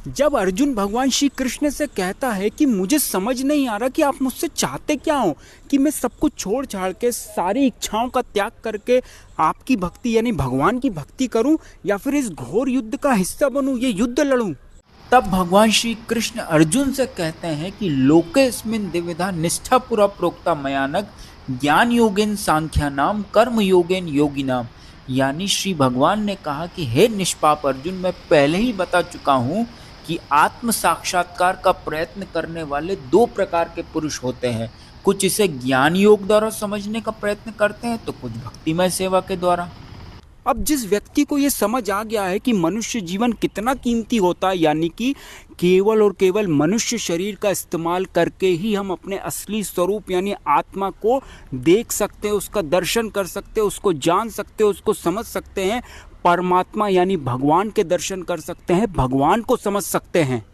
जब अर्जुन भगवान श्री कृष्ण से कहता है कि मुझे समझ नहीं आ रहा कि आप मुझसे चाहते क्या हो, कि मैं सब कुछ छोड़ छाड़ के सारी इच्छाओं का त्याग करके आपकी भक्ति यानी भगवान की भक्ति करूं या फिर इस घोर युद्ध का हिस्सा बनूं, ये युद्ध लड़ूं। तब भगवान श्री कृष्ण अर्जुन से कहते हैं कि लोकेस्मिन् द्विविधा निष्ठा पुरा प्रोक्ता मयानक ज्ञान योगेन सांख्यानाम कर्म योगेन योगिनाम। यानी श्री भगवान ने कहा कि हे निष्पाप अर्जुन, मैं पहले ही बता चुका हूं कि आत्म साक्षात्कार का प्रयत्न करने वाले दो प्रकार के पुरुष होते हैं। कुछ इसे ज्ञान योग द्वारा समझने का प्रयत्न करते हैं तो कुछ भक्तिमय सेवा के द्वारा। अब जिस व्यक्ति को ये समझ आ गया है कि मनुष्य जीवन कितना कीमती होता है, यानी कि केवल और केवल मनुष्य शरीर का इस्तेमाल करके ही हम अपने असली स्वरूप यानी आत्मा को देख सकते हैं, उसका दर्शन कर सकते हैं, उसको जान सकते हैं, उसको समझ सकते हैं, परमात्मा यानी भगवान के दर्शन कर सकते हैं, भगवान को समझ सकते हैं,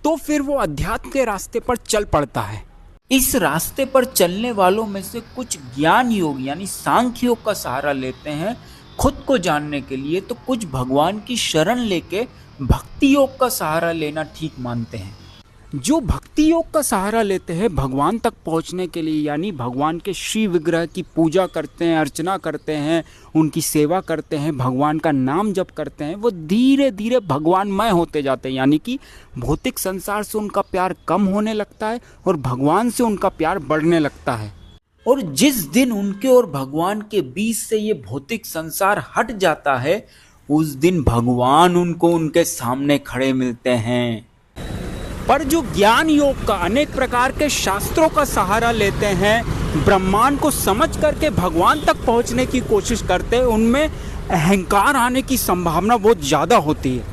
तो फिर वो अध्यात्म के रास्ते पर चल पड़ता है। इस रास्ते पर चलने वालों में से कुछ ज्ञान योग यानी सांख्य योग का सहारा लेते हैं खुद को जानने के लिए, तो कुछ भगवान की शरण लेके भक्ति योग का सहारा लेना ठीक मानते हैं। जो भक्ति योग का सहारा लेते हैं भगवान तक पहुंचने के लिए, यानी भगवान के श्री विग्रह की पूजा करते हैं, अर्चना करते हैं, उनकी सेवा करते हैं, भगवान का नाम जप करते हैं, वो धीरे धीरे भगवानमय होते जाते हैं। यानी कि भौतिक संसार से उनका प्यार कम होने लगता है और भगवान से उनका प्यार बढ़ने लगता है। और जिस दिन उनके और भगवान के बीच से ये भौतिक संसार हट जाता है, उस दिन भगवान उनको उनके सामने खड़े मिलते हैं। पर जो ज्ञान योग का अनेक प्रकार के शास्त्रों का सहारा लेते हैं, ब्रह्मांड को समझ करके भगवान तक पहुंचने की कोशिश करते हैं, उनमें अहंकार आने की संभावना बहुत ज़्यादा होती है,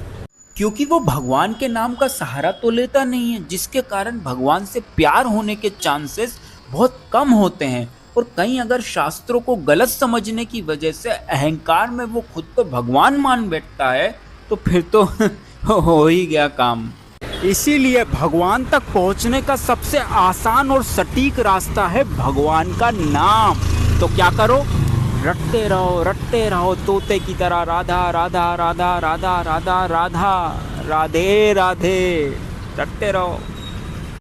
क्योंकि वो भगवान के नाम का सहारा तो लेता नहीं है, जिसके कारण भगवान से प्यार होने के चांसेस बहुत कम होते हैं। और कहीं अगर शास्त्रों को गलत समझने की वजह से अहंकार में वो खुद को भगवान मान बैठता है, तो फिर तो हो ही गया काम। इसीलिए भगवान तक पहुंचने का सबसे आसान और सटीक रास्ता है भगवान का नाम। तो क्या करो, रटते रहो तोते की तरह, राधा राधा राधा राधा राधा राधा राधे राधे, रटते रहो।